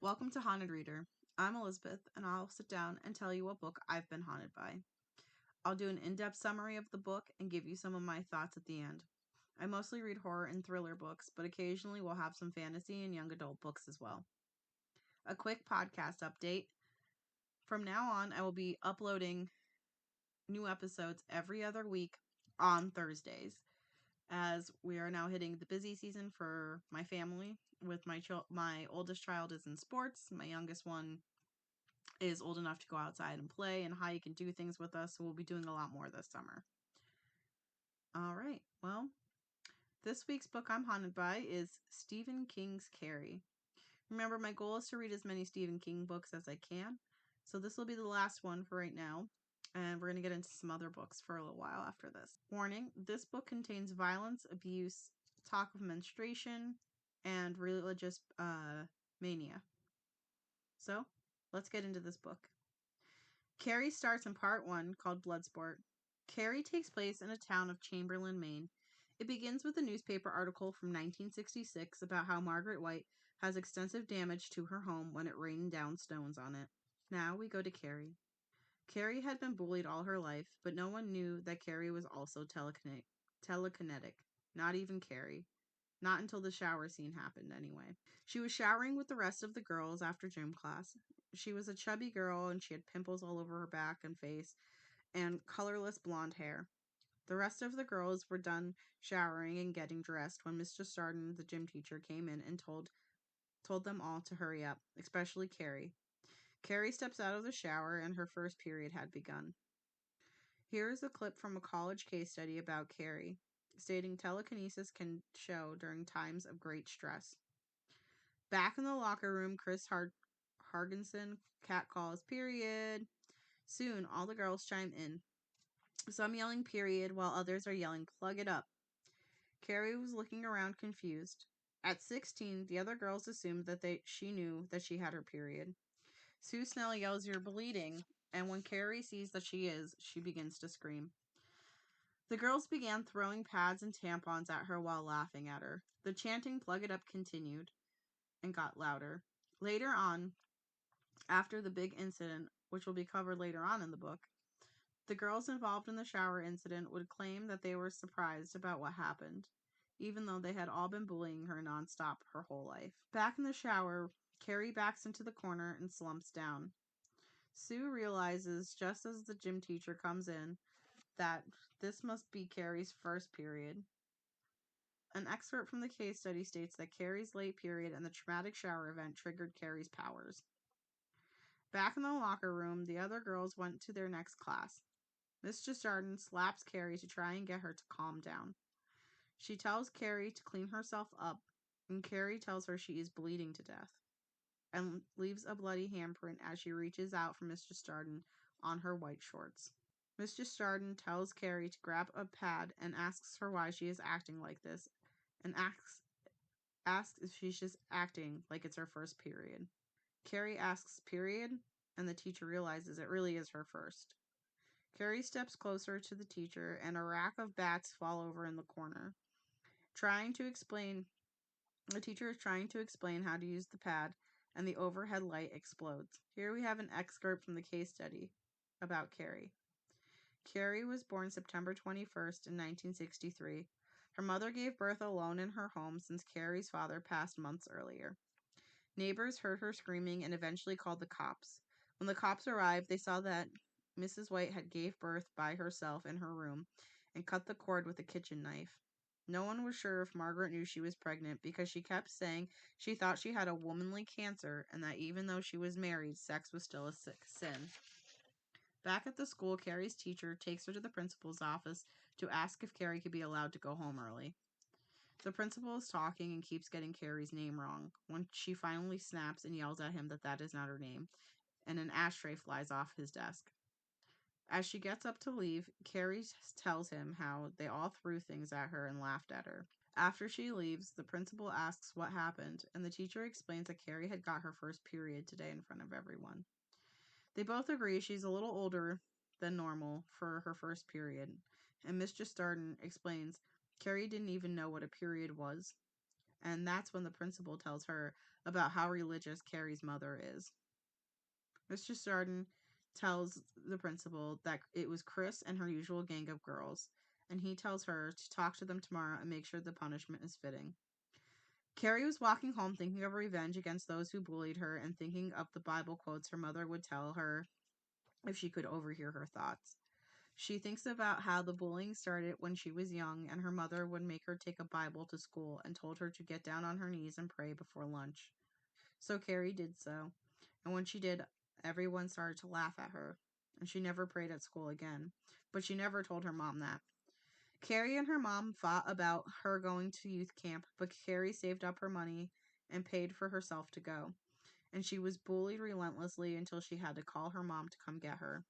Welcome to Haunted Reader. I'm Elizabeth, and I'll sit down and tell you what book I've been haunted by. I'll do an in-depth summary of the book and give you some of my thoughts at the end. I mostly read horror and thriller books, but occasionally we'll have some fantasy and young adult books as well. A quick podcast update. From now on, I will be uploading new episodes every other week on Thursdays, as we are now hitting the busy season for my family. With my oldest child is in sports, my youngest one is old enough to go outside and play and hike and do things with us, so we'll be doing a lot more this summer. All right, well, this week's book I'm haunted by is Stephen King's Carrie. Remember, my goal is to read as many Stephen King books as I can, so this will be the last one for right now, and we're going to get into some other books for a little while after this. Warning, this book contains violence, abuse, talk of menstruation, and religious mania. So, let's get into this book. Carrie starts in part 1, called Bloodsport. Carrie takes place in a town of Chamberlain, Maine. It begins with a newspaper article from 1966 about how Margaret White has extensive damage to her home when it rained down stones on it. Now we go to Carrie. Carrie had been bullied all her life, but no one knew that Carrie was also telekinetic. Not even Carrie. Not until the shower scene happened, anyway. She was showering with the rest of the girls after gym class. She was a chubby girl, and she had pimples all over her back and face, and colorless blonde hair. The rest of the girls were done showering and getting dressed when Mr. Starden, the gym teacher, came in and told them all to hurry up, especially Carrie. Carrie steps out of the shower, and her first period had begun. Here is a clip from a college case study about Carrie, stating telekinesis can show during times of great stress. Back in the locker room, Chris Hargensen catcalls, period. Soon, all the girls chime in. Some yelling period, while others are yelling, plug it up. Carrie was looking around confused. At 16, the other girls assumed that she knew that she had her period. Sue Snell yells, you're bleeding, and when Carrie sees that she is, she begins to scream. The girls began throwing pads and tampons at her while laughing at her. The chanting plug it up continued and got louder. Later on, after the big incident, which will be covered later on in the book, the girls involved in the shower incident would claim that they were surprised about what happened, even though they had all been bullying her nonstop her whole life. Back in the shower, Carrie backs into the corner and slumps down. Sue realizes, just as the gym teacher comes in, that this must be Carrie's first period. An excerpt from the case study states that Carrie's late period and the traumatic shower event triggered Carrie's powers. Back in the locker room, the other girls went to their next class. Mr. Starden slaps Carrie to try and get her to calm down. She tells Carrie to clean herself up, and Carrie tells her she is bleeding to death, and leaves a bloody handprint as she reaches out for Mr. Starden on her white shorts. Mr. Starden tells Carrie to grab a pad and asks her why she is acting like this, and asks if she's just acting like it's her first period. Carrie asks, period? And the teacher realizes it really is her first. Carrie steps closer to the teacher, and a rack of bats fall over in the corner. The teacher is trying to explain how to use the pad, and the overhead light explodes. Here we have an excerpt from the case study about Carrie. Carrie was born September 21st in 1963. Her mother gave birth alone in her home since Carrie's father passed months earlier. Neighbors heard her screaming and eventually called the cops. When the cops arrived, they saw that Mrs. White had gave birth by herself in her room and cut the cord with a kitchen knife. No one was sure if Margaret knew she was pregnant because she kept saying she thought she had a womanly cancer and that even though she was married, sex was still a sin. Back at the school, Carrie's teacher takes her to the principal's office to ask if Carrie could be allowed to go home early. The principal is talking and keeps getting Carrie's name wrong, when she finally snaps and yells at him that is not her name, and an ashtray flies off his desk. As she gets up to leave, Carrie tells him how they all threw things at her and laughed at her. After she leaves, the principal asks what happened, and the teacher explains that Carrie had got her first period today in front of everyone. They both agree she's a little older than normal for her first period, and Mr. Starden explains Carrie didn't even know what a period was, and that's when the principal tells her about how religious Carrie's mother is. Mr. Starden tells the principal that it was Chris and her usual gang of girls, and he tells her to talk to them tomorrow and make sure the punishment is fitting. Carrie was walking home thinking of revenge against those who bullied her and thinking of the Bible quotes her mother would tell her if she could overhear her thoughts. She thinks about how the bullying started when she was young and her mother would make her take a Bible to school and told her to get down on her knees and pray before lunch. So Carrie did so, and when she did, everyone started to laugh at her, and she never prayed at school again. But she never told her mom that. Carrie and her mom fought about her going to youth camp, but Carrie saved up her money and paid for herself to go. And she was bullied relentlessly until she had to call her mom to come get her.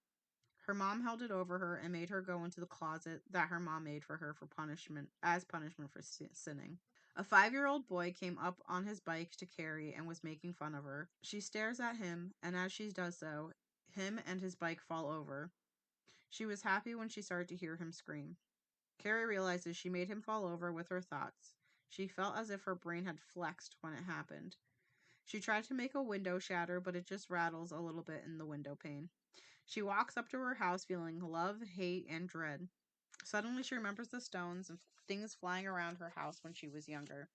Her mom held it over her and made her go into the closet that her mom made for her for punishment for sinning. A 5-year-old boy came up on his bike to Carrie and was making fun of her. She stares at him, and as she does so, him and his bike fall over. She was happy when she started to hear him scream. Carrie realizes she made him fall over with her thoughts. She felt as if her brain had flexed when it happened. She tried to make a window shatter, but it just rattles a little bit in the window pane. She walks up to her house feeling love, hate, and dread. Suddenly, she remembers the stones and things flying around her house when she was younger.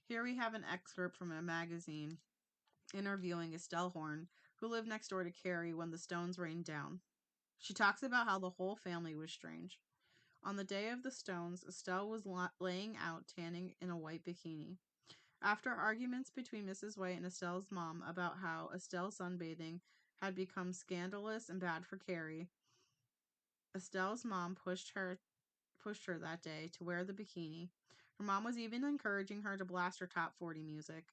Here we have an excerpt from a magazine interviewing Estelle Horn, who lived next door to Carrie when the stones rained down. She talks about how the whole family was strange. On the day of the stones, Estelle was laying out tanning in a white bikini. After arguments between Mrs. White and Estelle's mom about how Estelle sunbathing had become scandalous and bad for Carrie, Estelle's mom pushed her that day to wear the bikini. Her mom was even encouraging her to blast her top 40 music.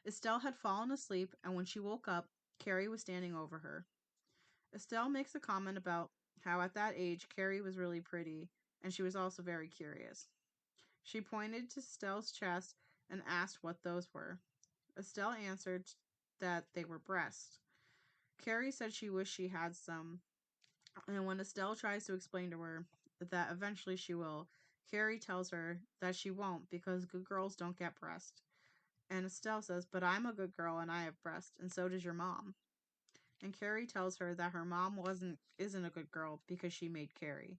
Estelle had fallen asleep, and when she woke up, Carrie was standing over her. Estelle makes a comment about how at that age Carrie was really pretty, and she was also very curious. She pointed to Estelle's chest and asked what those were. Estelle answered that they were breasts. Carrie said she wished she had some, and when Estelle tries to explain to her that eventually she will, Carrie tells her that she won't because good girls don't get breasts. And Estelle says, "But I'm a good girl and I have breasts, and so does your mom." And Carrie tells her that her mom isn't a good girl because she made Carrie.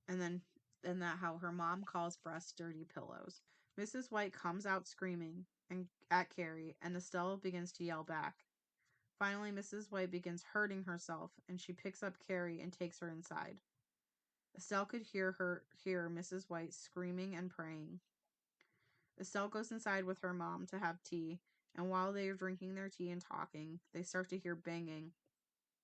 And that how her mom calls breasts dirty pillows. Mrs. White comes out screaming and at Carrie, and Estelle begins to yell back. Finally, Mrs. White begins hurting herself, and she picks up Carrie and takes her inside. Estelle could hear Mrs. White screaming and praying. Estelle goes inside with her mom to have tea, and while they are drinking their tea and talking, they start to hear banging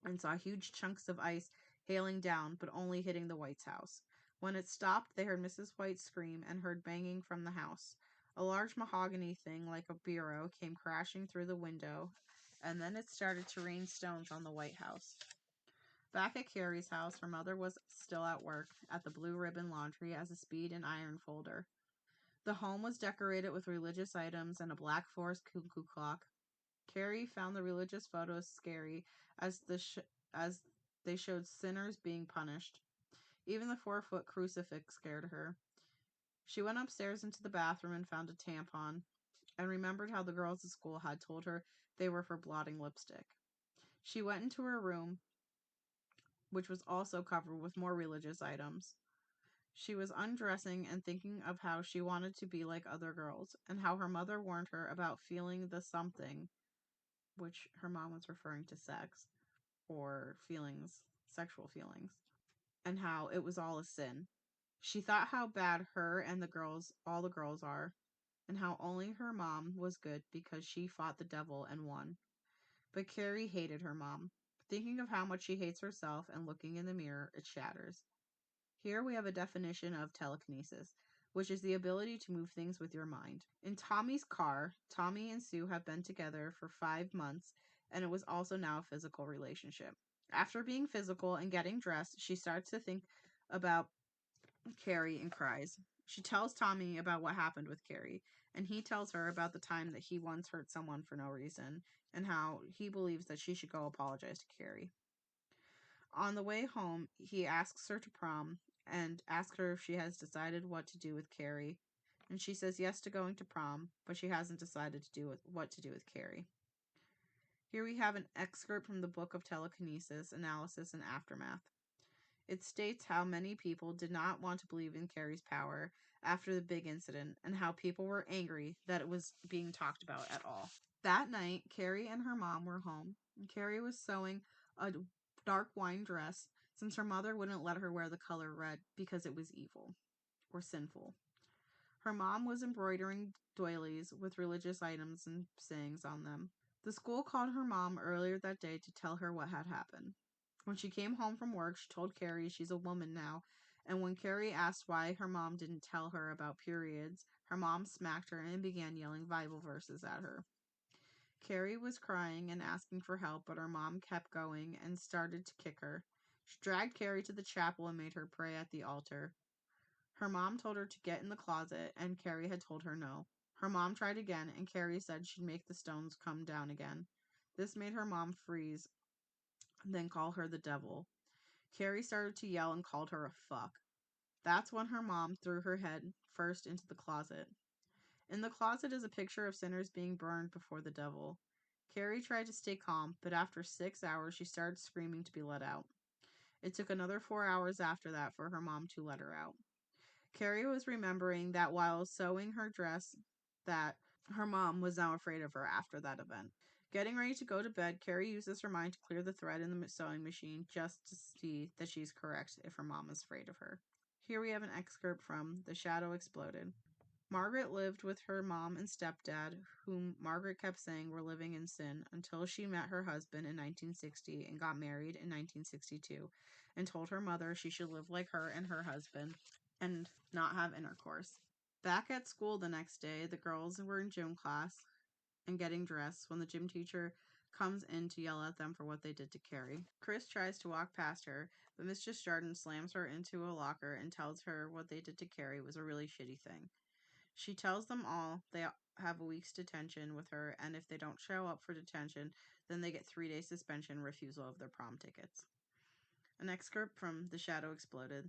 and saw huge chunks of ice hailing down, but only hitting the White's house. When it stopped, they heard Mrs. White scream and heard banging from the house. A large mahogany thing, like a bureau, came crashing through the window, and then it started to rain stones on the White House. Back at Carrie's house, her mother was still at work at the Blue Ribbon Laundry as a speed and iron folder. The home was decorated with religious items and a Black Forest cuckoo clock. Carrie found the religious photos scary as they showed sinners being punished. Even the 4-foot crucifix scared her. She went upstairs into the bathroom and found a tampon, and remembered how the girls at school had told her they were for blotting lipstick. She went into her room, which was also covered with more religious items. She was undressing and thinking of how she wanted to be like other girls, and how her mother warned her about feeling the something, which her mom was referring to sex, or sexual feelings, and how it was all a sin. She thought how bad her and all the girls are, and how only her mom was good because she fought the devil and won. But Carrie hated her mom. Thinking of how much she hates herself and looking in the mirror, it shatters. Here we have a definition of telekinesis, which is the ability to move things with your mind. In Tommy's car, Tommy and Sue have been together for 5 months, and it was also now a physical relationship. After being physical and getting dressed, she starts to think about Carrie and cries. She tells Tommy about what happened with Carrie, and he tells her about the time that he once hurt someone for no reason, and how he believes that she should go apologize to Carrie. On the way home, he asks her to prom and asks her if she has decided what to do with Carrie, and she says yes to going to prom, but she hasn't decided what to do with Carrie. Here we have an excerpt from the book of Telekinesis, Analysis, and Aftermath. It states how many people did not want to believe in Carrie's power after the big incident, and how people were angry that it was being talked about at all. That night, Carrie and her mom were home, and Carrie was sewing a dark wine dress since her mother wouldn't let her wear the color red because it was evil or sinful. Her mom was embroidering doilies with religious items and sayings on them. The school called her mom earlier that day to tell her what had happened. When she came home from work, she told Carrie she's a woman now, and when Carrie asked why her mom didn't tell her about periods, her mom smacked her and began yelling Bible verses at her. Carrie was crying and asking for help, but her mom kept going and started to kick her. She dragged Carrie to the chapel and made her pray at the altar. Her mom told her to get in the closet, and Carrie had told her no. Her mom tried again, and Carrie said she'd make the stones come down again. This made her mom freeze, and then call her the devil. Carrie started to yell and called her a fuck. That's when her mom threw her head first into the closet. In the closet is a picture of sinners being burned before the devil. Carrie tried to stay calm, but after 6 hours, she started screaming to be let out. It took another 4 hours after that for her mom to let her out. Carrie was remembering that while sewing her dress, that her mom was now afraid of her after that event. Getting ready to go to bed, Carrie uses her mind to clear the thread in the sewing machine just to see that she's correct if her mom is afraid of her. Here we have an excerpt from The Shadow Exploded. Margaret lived with her mom and stepdad, whom Margaret kept saying were living in sin, until she met her husband in 1960 and got married in 1962, and told her mother she should live like her and her husband and not have intercourse. Back at school the next day, the girls were in gym class and getting dressed when the gym teacher comes in to yell at them for what they did to Carrie. Chris tries to walk past her, but Mr. Jardin slams her into a locker and tells her what they did to Carrie was a really shitty thing. She tells them all they have a week's detention with her, and if they don't show up for detention, then they get 3 days suspension and refusal of their prom tickets. An excerpt from The Shadow Exploded,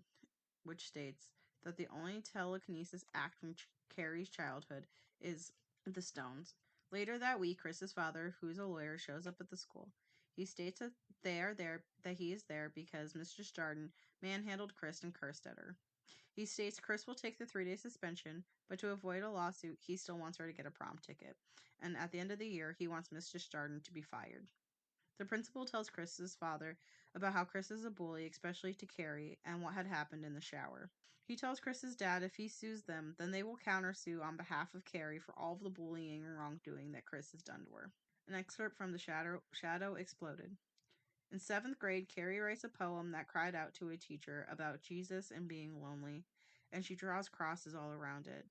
which states that the only telekinesis act from Carrie's childhood is the stones. Later that week, Chris's father, who's a lawyer, shows up at the school. He states that he is there because Mr. Jardin manhandled Chris and cursed at her. He states Chris will take the 3 day suspension, but to avoid a lawsuit, he still wants her to get a prom ticket. And at the end of the year, he wants Mr. Jardin to be fired. The principal tells Chris's father about how Chris is a bully, especially to Carrie, and what had happened in the shower. He tells Chris's dad if he sues them, then they will countersue on behalf of Carrie for all of the bullying and wrongdoing that Chris has done to her. An excerpt from The Shadow Exploded. In 7th grade, Carrie writes a poem that cried out to a teacher about Jesus and being lonely, and she draws crosses all around it.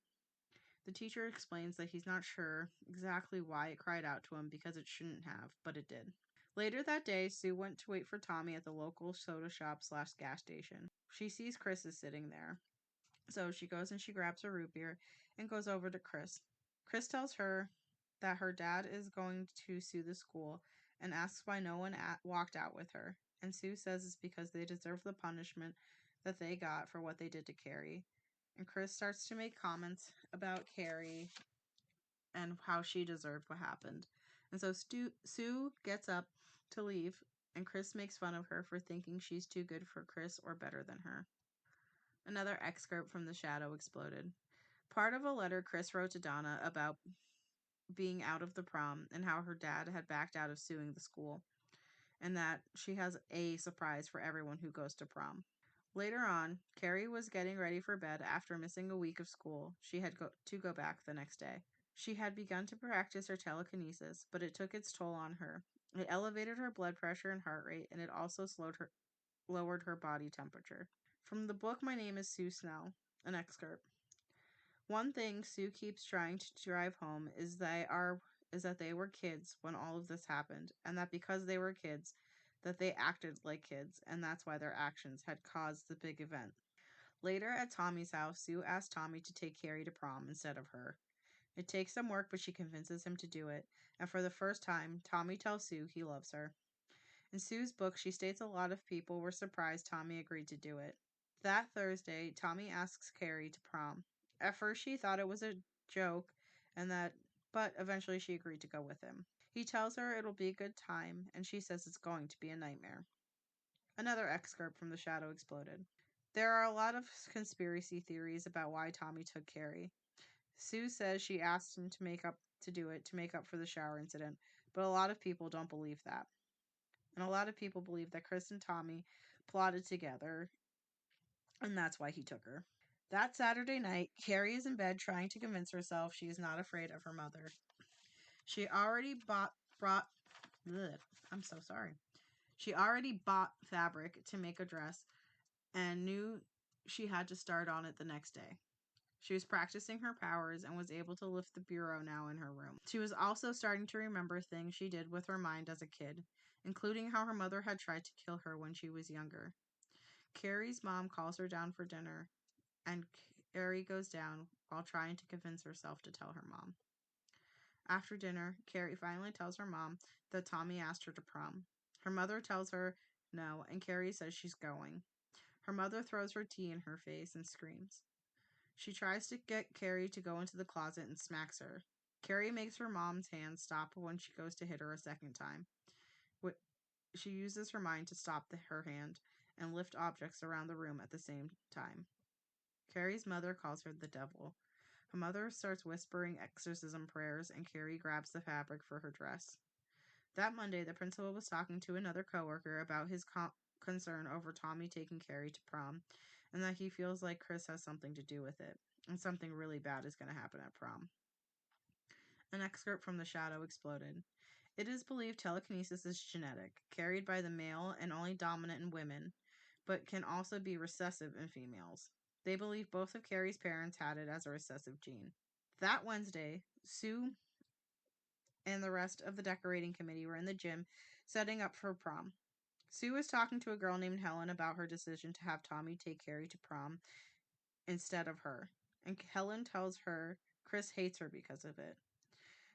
The teacher explains that he's not sure exactly why it cried out to him because it shouldn't have, but it did. Later that day, Sue went to wait for Tommy at the local soda shop/gas station. She sees Chris is sitting there. So she goes and she grabs a root beer and goes over to Chris. Chris tells her that her dad is going to sue the school and asks why no one walked out with her. And Sue says it's because they deserve the punishment that they got for what they did to Carrie. And Chris starts to make comments about Carrie and how she deserved what happened. And so Sue gets up to leave, and Chris makes fun of her for thinking she's too good for Chris or better than her. Another excerpt from The Shadow Exploded. Part of a letter Chris wrote to Donna about being out of the prom and how her dad had backed out of suing the school, and that she has a surprise for everyone who goes to prom. Later on, Carrie was getting ready for bed after missing a week of school. She had to go back the next day. She had begun to practice her telekinesis, but it took its toll on her. It elevated her blood pressure and heart rate, and it also lowered her body temperature. From the book My Name is Sue Snell, an excerpt. One thing Sue keeps trying to drive home is that they were kids when all of this happened, and that because they were kids, that they acted like kids, and that's why their actions had caused the big event. Later at Tommy's house, Sue asked Tommy to take Carrie to prom instead of her. It takes some work, but she convinces him to do it, and for the first time, Tommy tells Sue he loves her. In Sue's book, she states a lot of people were surprised Tommy agreed to do it. That Thursday, Tommy asks Carrie to prom. At first, she thought it was a joke, but eventually she agreed to go with him. He tells her it'll be a good time, and she says it's going to be a nightmare. Another excerpt from The Shadow exploded. There are a lot of conspiracy theories about why Tommy took Carrie. Sue says she asked him to make up for the shower incident, but a lot of people don't believe that. And a lot of people believe that Chris and Tommy plotted together, and that's why he took her. That Saturday night, Carrie is in bed trying to convince herself she is not afraid of her mother. She already brought ugh, I'm so sorry. She already bought fabric to make a dress and knew she had to start on it the next day. She was practicing her powers and was able to lift the bureau now in her room. She was also starting to remember things she did with her mind as a kid, including how her mother had tried to kill her when she was younger. Carrie's mom calls her down for dinner, and Carrie goes down while trying to convince herself to tell her mom. After dinner, Carrie finally tells her mom that Tommy asked her to prom. Her mother tells her no, and Carrie says she's going. Her mother throws her tea in her face and screams. She tries to get Carrie to go into the closet and smacks her. Carrie makes her mom's hand stop when she goes to hit her a second time. She uses her mind to stop her hand and lift objects around the room at the same time. Carrie's mother calls her the devil. Her mother starts whispering exorcism prayers, and Carrie grabs the fabric for her dress. That Monday, the principal was talking to another coworker about his concern over Tommy taking Carrie to prom, and that he feels like Chris has something to do with it, and something really bad is going to happen at prom. An excerpt from The Shadow exploded. It is believed telekinesis is genetic, carried by the male and only dominant in women, but can also be recessive in females. They believe both of Carrie's parents had it as a recessive gene. That Wednesday, Sue and the rest of the decorating committee were in the gym setting up for prom. Sue was talking to a girl named Helen about her decision to have Tommy take Carrie to prom instead of her, and Helen tells her Chris hates her because of it.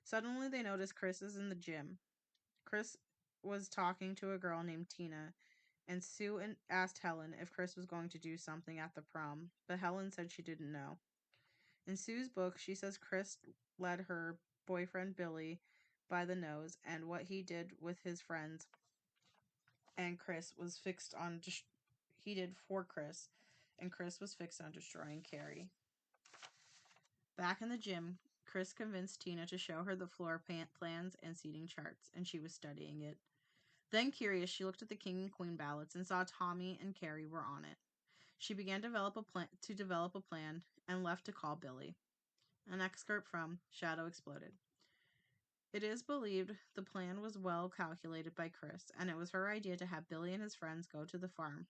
Suddenly, they notice Chris is in the gym. Chris was talking to a girl named Tina, and Sue asked Helen if Chris was going to do something at the prom, but Helen said she didn't know. In Sue's book, she says Chris led her boyfriend Billy by the nose, and what he did with his friends and Chris was fixed on he did for Chris, and Chris was fixed on destroying Carrie. Back in the gym, Chris convinced Tina to show her the floor plans and seating charts, and she was studying it. Then, curious, she looked at the king and queen ballots and saw Tommy and Carrie were on it. She began to develop a plan and left to call Billy. An excerpt from Shadow Exploded. It is believed the plan was well calculated by Chris, and it was her idea to have Billy and his friends go to the farm.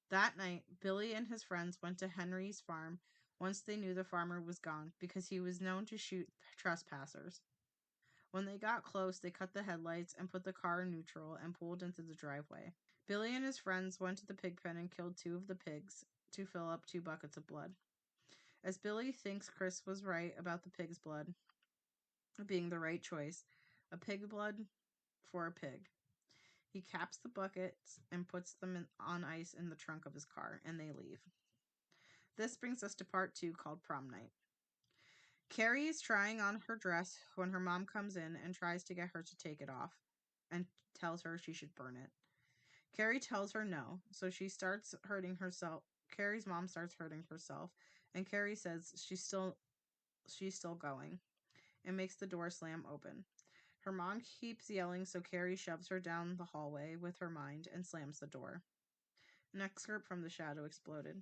That night, Billy and his friends went to Henry's farm once they knew the farmer was gone, because he was known to shoot trespassers. When they got close, they cut the headlights and put the car in neutral and pulled into the driveway. Billy and his friends went to the pig pen and killed 2 of the pigs to fill up 2 buckets of blood. As Billy thinks Chris was right about the pig's blood being the right choice, a pig blood for a pig. He caps the buckets and puts them on ice in the trunk of his car, and they leave. This brings us to part 2, called Prom Night. Carrie is trying on her dress when her mom comes in and tries to get her to take it off and tells her she should burn it. Carrie tells her no, so she starts hurting herself. Carrie's mom starts hurting herself, and Carrie says she's still going and makes the door slam open. Her mom keeps yelling, so Carrie shoves her down the hallway with her mind and slams the door. An excerpt from The Shadow exploded.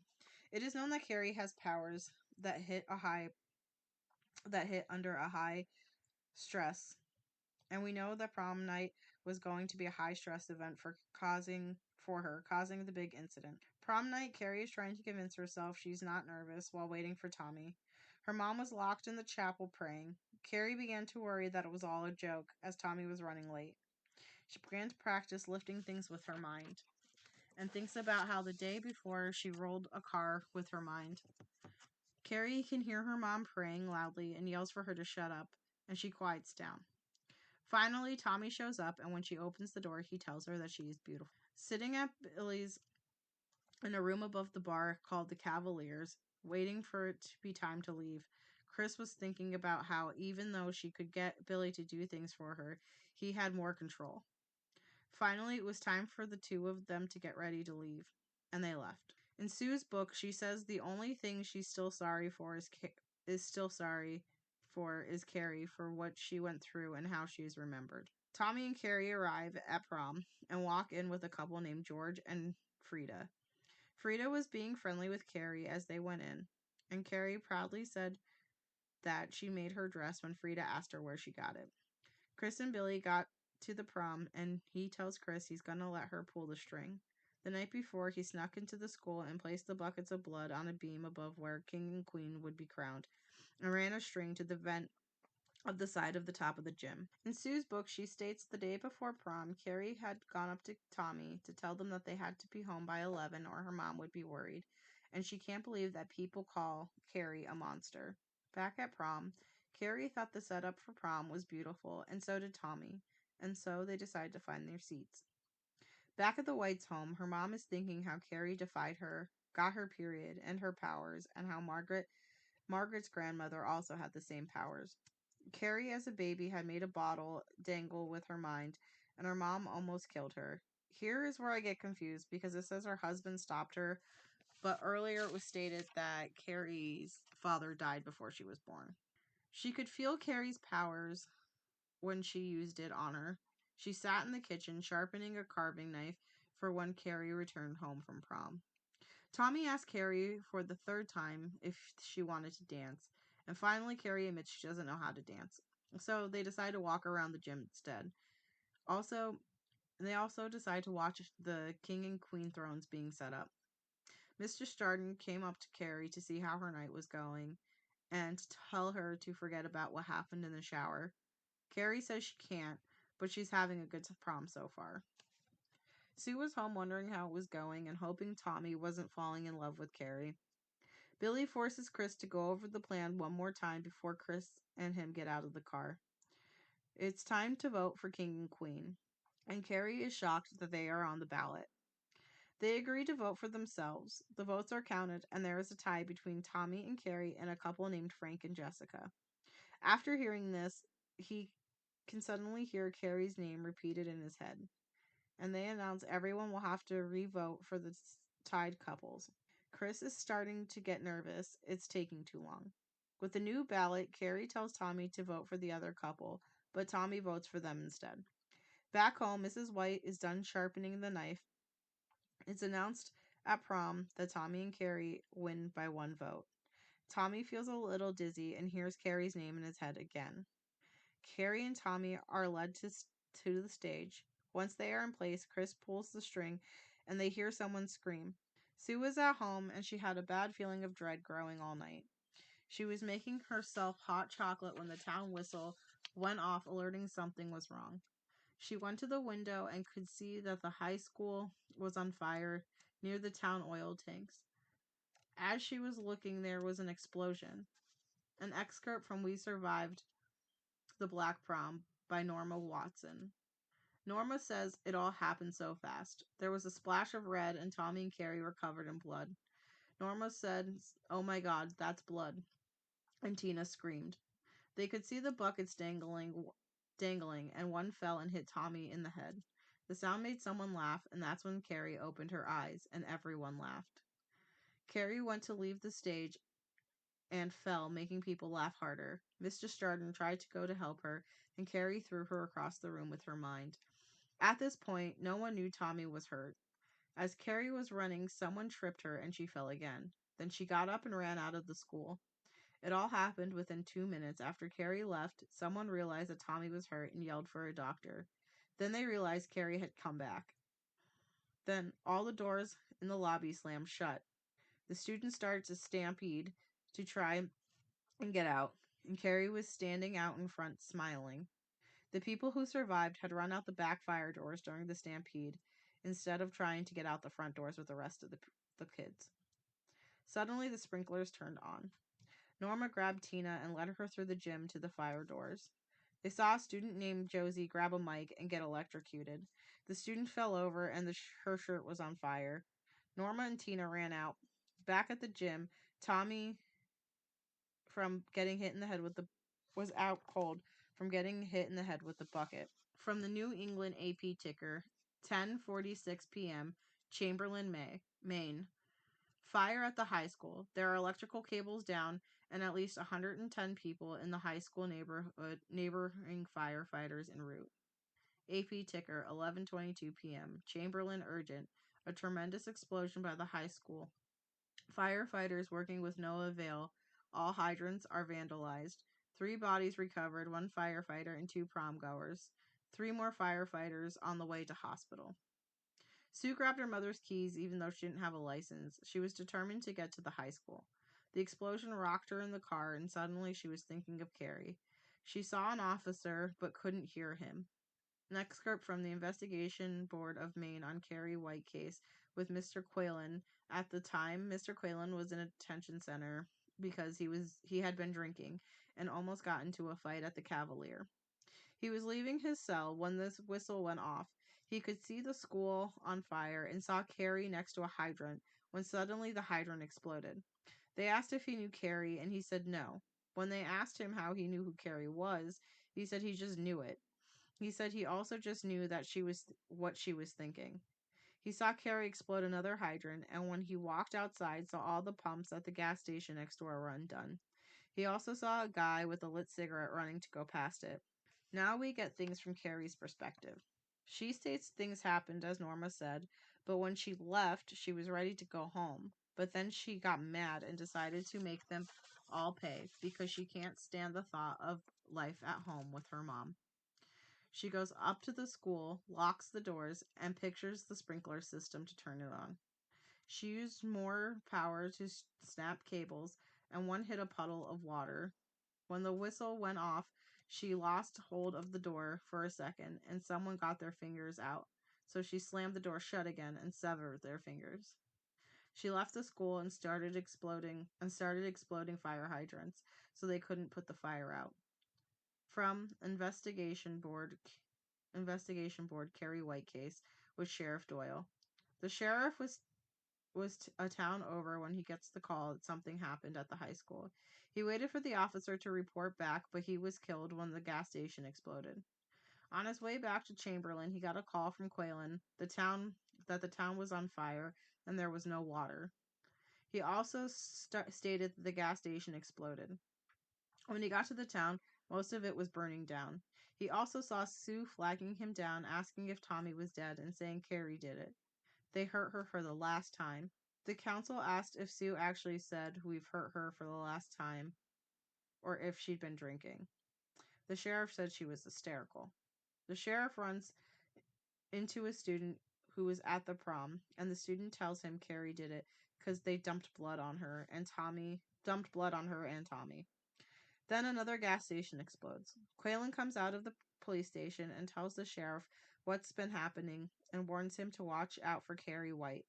It is known that Carrie has powers that hit under a high stress, and we know that prom night was going to be a high stress event causing the big incident. Prom night, Carrie is trying to convince herself she's not nervous while waiting for Tommy. Her mom was locked in the chapel praying. Carrie began to worry that it was all a joke as Tommy was running late. She began to practice lifting things with her mind and thinks about how the day before she rolled a car with her mind. Carrie can hear her mom praying loudly and yells for her to shut up, and she quiets down. Finally, Tommy shows up, and when she opens the door, he tells her that she is beautiful. Sitting at Billy's in a room above the bar called the Cavaliers, waiting for it to be time to leave, Chris was thinking about how, even though she could get Billy to do things for her, he had more control. Finally, it was time for the two of them to get ready to leave, and they left. In Sue's book, she says the only thing she's still sorry for is Carrie for what she went through and how she is remembered. Tommy and Carrie arrive at prom and walk in with a couple named George and Frida. Frida was being friendly with Carrie as they went in, and Carrie proudly said that she made her dress when Frida asked her where she got it. Chris and Billy got to the prom, and he tells Chris he's going to let her pull the string. The night before, he snuck into the school and placed the buckets of blood on a beam above where King and Queen would be crowned, and ran a string to the vent of the side of the top of the gym. In Sue's book, she states the day before prom, Carrie had gone up to Tommy to tell them that they had to be home by 11 or her mom would be worried, and she can't believe that people call Carrie a monster. Back at prom, Carrie thought the setup for prom was beautiful, and so did Tommy, and so they decided to find their seats. Back at the Whites' home, her mom is thinking how Carrie defied her, got her period and her powers, and how Margaret's grandmother also had the same powers. Carrie, as a baby, had made a bottle dangle with her mind, and her mom almost killed her. Here is where I get confused because it says her husband stopped her, but earlier it was stated that Carrie's father died before she was born. She could feel Carrie's powers when she used it on her. She sat in the kitchen sharpening a carving knife for when Carrie returned home from prom. Tommy asked Carrie for the third time if she wanted to dance, and finally Carrie admits she doesn't know how to dance. So they decide to walk around the gym instead. Also, they also decide to watch the king and queen thrones being set up. Mr. Starden came up to Carrie to see how her night was going and to tell her to forget about what happened in the shower. Carrie says she can't, but she's having a good prom so far. Sue was home wondering how it was going and hoping Tommy wasn't falling in love with Carrie. Billy forces Chris to go over the plan one more time before Chris and him get out of the car. It's time to vote for King and Queen, and Carrie is shocked that they are on the ballot. They agree to vote for themselves. The votes are counted, and there is a tie between Tommy and Carrie and a couple named Frank and Jessica. After hearing this, he can suddenly hear Carrie's name repeated in his head, and they announce everyone will have to re-vote for the tied couples. Chris is starting to get nervous. It's taking too long. With the new ballot, Carrie tells Tommy to vote for the other couple, but Tommy votes for them instead. Back home, Mrs. White is done sharpening the knife. It's announced at prom that Tommy and Carrie win by one vote. Tommy feels a little dizzy and hears Carrie's name in his head again. Carrie and Tommy are led to the stage. Once they are in place, Chris pulls the string and they hear someone scream. Sue was at home and she had a bad feeling of dread growing all night. She was making herself hot chocolate when the town whistle went off, alerting something was wrong. She went to the window and could see that the high school was on fire near the town oil tanks. As she was looking, there was an explosion. An excerpt from We Survived the Black Prom by Norma Watson. Norma says it all happened so fast. There was a splash of red, and Tommy and Carrie were covered in blood. Norma said, "Oh my God, that's blood." And Tina screamed. They could see the buckets dangling, and one fell and hit Tommy in the head. The sound made someone laugh, and that's when Carrie opened her eyes, and everyone laughed. Carrie went to leave the stage and fell, making people laugh harder. Mr. Starden tried to go to help her, and Carrie threw her across the room with her mind. At this point, no one knew Tommy was hurt. As Carrie was running, someone tripped her and she fell again. Then she got up and ran out of the school. It all happened within 2 minutes. After Carrie left, someone realized that Tommy was hurt and yelled for a doctor. Then they realized Carrie had come back. Then all the doors in the lobby slammed shut. The students started to stampede to try and get out, and Carrie was standing out in front smiling. The people who survived had run out the back fire doors during the stampede instead of trying to get out the front doors with the rest of the kids. Suddenly, the sprinklers turned on. Norma grabbed Tina and led her through the gym to the fire doors. They saw a student named Josie grab a mic and get electrocuted. The student fell over and her shirt was on fire. Norma and Tina ran out. Back at the gym, Tommy from getting hit in the head with the was out cold from getting hit in the head with the bucket. From the New England AP ticker, 10:46 p.m., Chamberlain, Maine. Fire at the high school. There are electrical cables down, and at least 110 people in the high school neighboring firefighters en route. AP ticker, 11:22 p.m., Chamberlain, urgent. A tremendous explosion by the high school. Firefighters working with no avail. All hydrants are vandalized. 3 bodies recovered, 1 firefighter and 2 prom goers. 3 more firefighters on the way to hospital. Sue grabbed her mother's keys even though she didn't have a license. She was determined to get to the high school. The explosion rocked her in the car, and suddenly she was thinking of Carrie. She saw an officer but couldn't hear him. An excerpt from the Investigation Board of Maine on Carrie White case with Mr. Quaylen. At the time, Mr. Quaylen was in a detention center because he had been drinking and almost got into a fight at the Cavalier. He was leaving his cell when this whistle went off. He could see the school on fire and saw Carrie next to a hydrant when suddenly the hydrant exploded. They asked if he knew Carrie, and he said no. When they asked him how he knew who Carrie was, he said he just knew it. He said he also just knew that she was what she was thinking. He saw Carrie explode another hydrant, and when he walked outside, saw all the pumps at the gas station next door were undone. He also saw a guy with a lit cigarette running to go past it. Now we get things from Carrie's perspective. She states things happened as Norma said, but when she left, she was ready to go home. But then she got mad and decided to make them all pay because she can't stand the thought of life at home with her mom. She goes up to the school, locks the doors, and pictures the sprinkler system to turn it on. She used more power to snap cables, and one hit a puddle of water. When the whistle went off, she lost hold of the door for a second, and someone got their fingers out. So she slammed the door shut again and severed their fingers. She left the school and started exploding fire hydrants so they couldn't put the fire out. From Investigation Board Carrie White case with Sheriff Doyle. The sheriff was a town over when he gets the call that something happened at the high school. He waited for the officer to report back, but he was killed when the gas station exploded. On his way back to Chamberlain, he got a call from Quaylen, the town was on fire and there was no water. He also stated that the gas station exploded. When he got to the town, most of it was burning down. He also saw Sue flagging him down, asking if Tommy was dead, and saying Carrie did it. They hurt her for the last time. The council asked if Sue actually said, "We've hurt her for the last time," or if she'd been drinking. The sheriff said she was hysterical. The sheriff runs into a student who was at the prom, and the student tells him Carrie did it because they dumped blood on her and Tommy. Then another gas station explodes. Quaylen comes out of the police station and tells the sheriff what's been happening and warns him to watch out for Carrie White.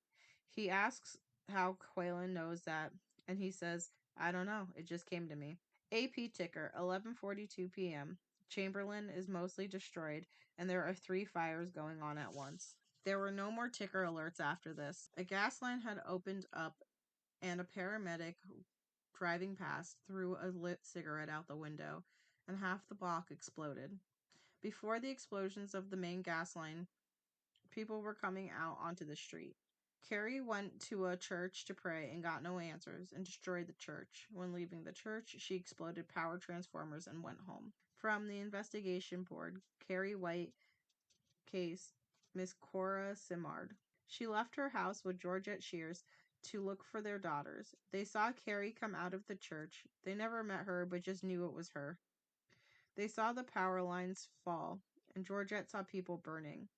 He asks how Quaylen knows that, and he says, "I don't know, it just came to me." AP ticker, 11:42 p.m. Chamberlain is mostly destroyed, and there are 3 fires going on at once. There were no more ticker alerts after this. A gas line had opened up, and a paramedic driving past threw a lit cigarette out the window, and half the block exploded. Before the explosions of the main gas line, people were coming out onto the street. Carrie went to a church to pray and got no answers and destroyed the church. When leaving the church, she exploded power transformers and went home. From the Investigation Board, Carrie White case, Miss Cora Simard. She left her house with Georgette Shears to look for their daughters. They saw Carrie come out of the church. They never met her, but just knew it was her. They saw the power lines fall, and Georgette saw people burning.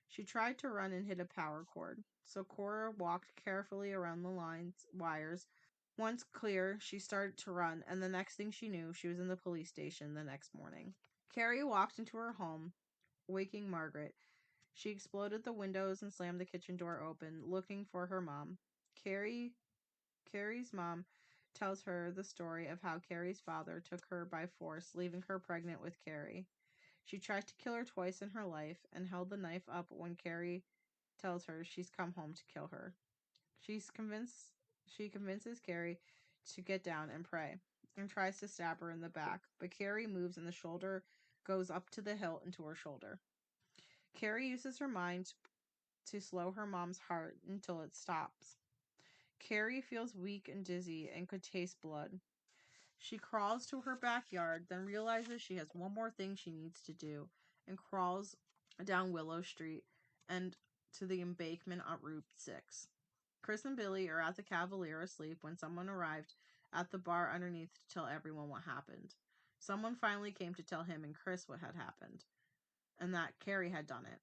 She tried to run and hit a power cord, so Cora walked carefully around the wires. Once clear, she started to run, and the next thing she knew, she was in the police station the next morning. Carrie walked into her home, waking Margaret. She exploded the windows and slammed the kitchen door open, looking for her mom. Carrie's mom tells her the story of how Carrie's father took her by force, leaving her pregnant with Carrie. She tried to kill her twice in her life and held the knife up when Carrie tells her she's come home to kill her. She convinces Carrie to get down and pray. and tries to stab her in the back, but Carrie moves and the shoulder goes up to the hilt into her shoulder. Carrie uses her mind to slow her mom's heart until it stops. Carrie feels weak and dizzy and could taste blood. She crawls to her backyard, then realizes she has one more thing she needs to do, and crawls down Willow Street and to the embankment on Route 6. Chris and Billy are at the Cavalier asleep when someone arrived at the bar underneath to tell everyone what happened. Someone finally came to tell him and Chris what had happened, and that Carrie had done it.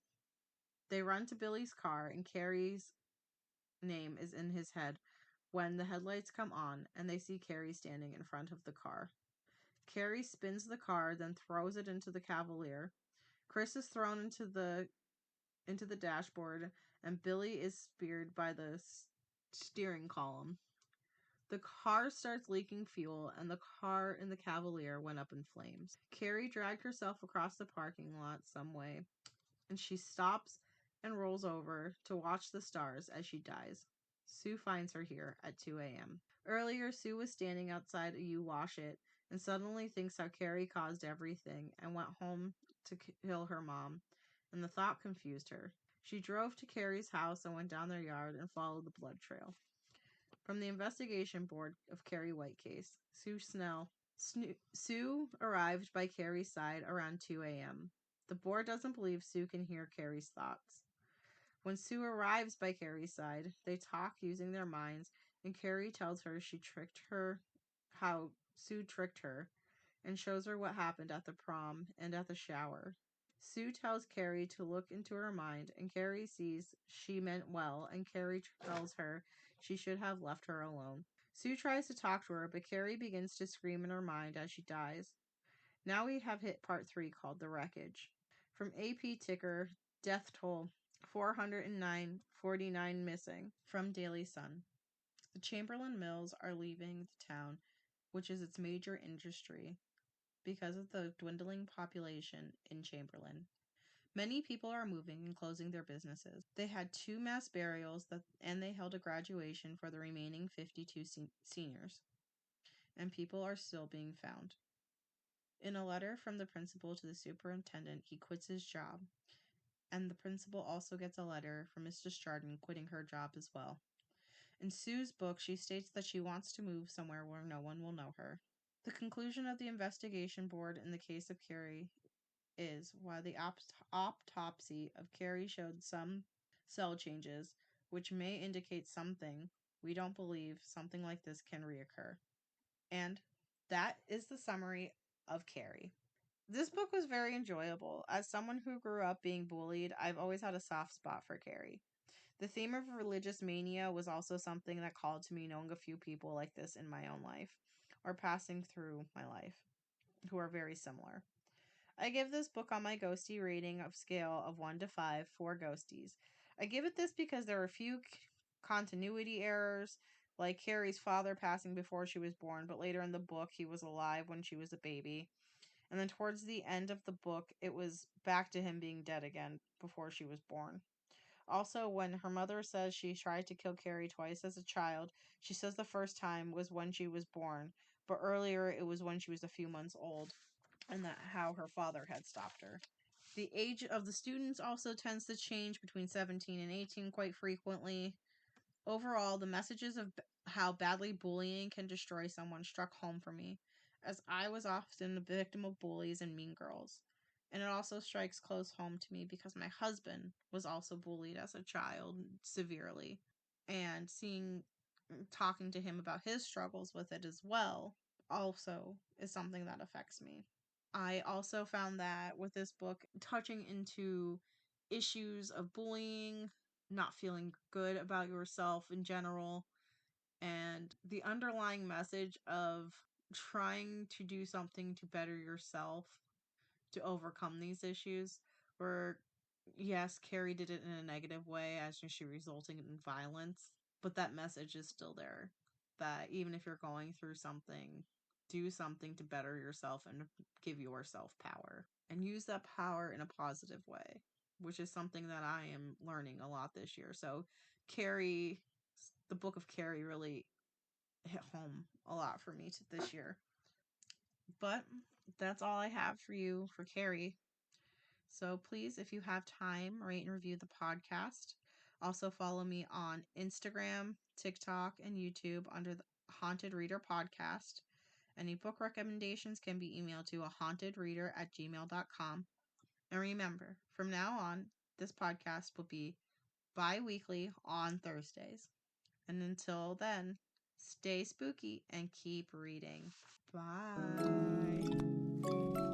They run to Billy's car, and Carrie's name is in his head when the headlights come on and they see Carrie standing in front of the car. Carrie spins the car, then throws it into the Cavalier. Chris is thrown into the dashboard, and Billy is speared by the steering column. The car starts leaking fuel, and the car in the Cavalier went up in flames. Carrie dragged herself across the parking lot some way, and she stops and rolls over to watch the stars as she dies. Sue finds her here at 2 a.m. Earlier, Sue was standing outside a You Wash It and suddenly thinks how Carrie caused everything and went home to kill her mom, and the thought confused her. She drove to Carrie's house and went down their yard and followed the blood trail. From the investigation board of Carrie White case, Sue arrived by Carrie's side around 2 a.m. The board doesn't believe Sue can hear Carrie's thoughts. When Sue arrives by Carrie's side, they talk using their minds, and Carrie tells her how Sue tricked her, and shows her what happened at the prom and at the shower. Sue tells Carrie to look into her mind, and Carrie sees she meant well, and Carrie tells her she should have left her alone. Sue tries to talk to her, but Carrie begins to scream in her mind as she dies. Now we have hit part 3 called The Wreckage. From AP Ticker, Death Toll, 409, 49 missing. From Daily Sun. The Chamberlain Mills are leaving the town, which is its major industry, because of the dwindling population in Chamberlain. Many people are moving and closing their businesses. They had 2 mass burials and they held a graduation for the remaining 52 seniors. And people are still being found. In a letter from the principal to the superintendent, he quits his job. And the principal also gets a letter from Mrs. Jardin quitting her job as well. In Sue's book, she states that she wants to move somewhere where no one will know her. The conclusion of the investigation board in the case of Carrie is, while the autopsy of Carrie showed some cell changes, which may indicate something, we don't believe something like this can reoccur. And that is the summary of Carrie. This book was very enjoyable. As someone who grew up being bullied, I've always had a soft spot for Carrie. The theme of religious mania was also something that called to me, knowing a few people like this in my own life, or passing through my life, who are very similar. I give this book on my ghosty rating of scale of 1 to 5 for ghosties. I give it this because there are a few continuity errors, like Carrie's father passing before she was born, but later in the book he was alive when she was a baby. And then towards the end of the book, it was back to him being dead again before she was born. Also, when her mother says she tried to kill Carrie twice as a child, she says the first time was when she was born, but earlier it was when she was a few months old, and that how her father had stopped her. The age of the students also tends to change between 17 and 18 quite frequently. Overall, the messages of how badly bullying can destroy someone struck home for me, as I was often the victim of bullies and mean girls. And it also strikes close home to me because my husband was also bullied as a child severely. And talking to him about his struggles with it as well also is something that affects me. I also found that with this book, touching into issues of bullying, not feeling good about yourself in general, and the underlying message of trying to do something to better yourself to overcome these issues. Where, yes, Carrie did it in a negative way as she resulting in violence, but that message is still there. That even if you're going through something, do something to better yourself and give yourself power. And use that power in a positive way, which is something that I am learning a lot this year. So, Carrie, the book of Carrie really hit home a lot for me this year. But that's all I have for you for Carrie. So please, if you have time, rate and review the podcast. Also follow me on Instagram, TikTok, and YouTube under the Haunted Reader Podcast. Any book recommendations can be emailed to ahauntedreader@gmail.com. And remember, from now on, this podcast will be bi-weekly on Thursdays. And until then, stay spooky and keep reading. Bye.